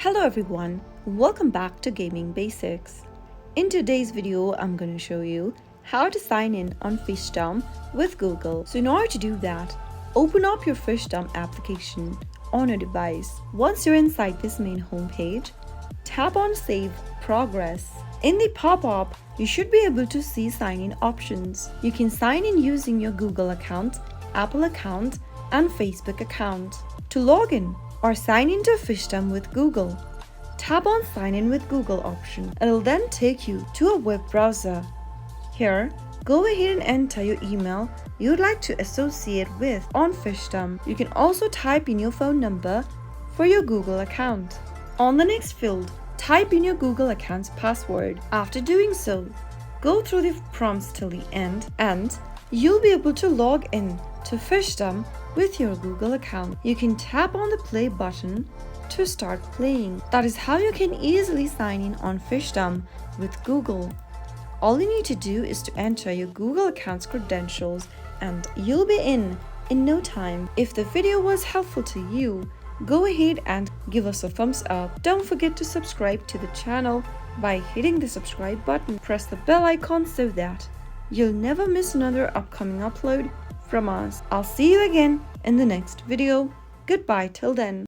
Hello everyone, welcome back to Gaming Basics. In today's video, I'm going to show you how to sign in on Fishdom with Google. So in order to do that, open up your Fishdom application on your device. Once you're inside this main homepage, tap on Save Progress. In the pop-up, you should be able to see sign-in options. You can sign in using your Google account, Apple account, and Facebook account. To log in or sign into Fishdom with Google, tap on Sign in with Google option. It'll then take you to a web browser. Here, go ahead and enter your email you'd like to associate with on Fishdom. You can also type in your phone number for your Google account. On the next field, type in your Google account's password. After doing so, go through the prompts till the end and you'll be able to log in to Fishdom with your Google account. You can tap on the play button to start playing. That is how you can easily sign in on Fishdom with Google. All you need to do is to enter your Google account's credentials and you'll be in no time. If the video was helpful to you, go ahead and give us a thumbs up. Don't forget to subscribe to the channel by hitting the subscribe button. Press the bell icon so that you'll never miss another upcoming upload from us. I'll see you again in the next video. Goodbye till then.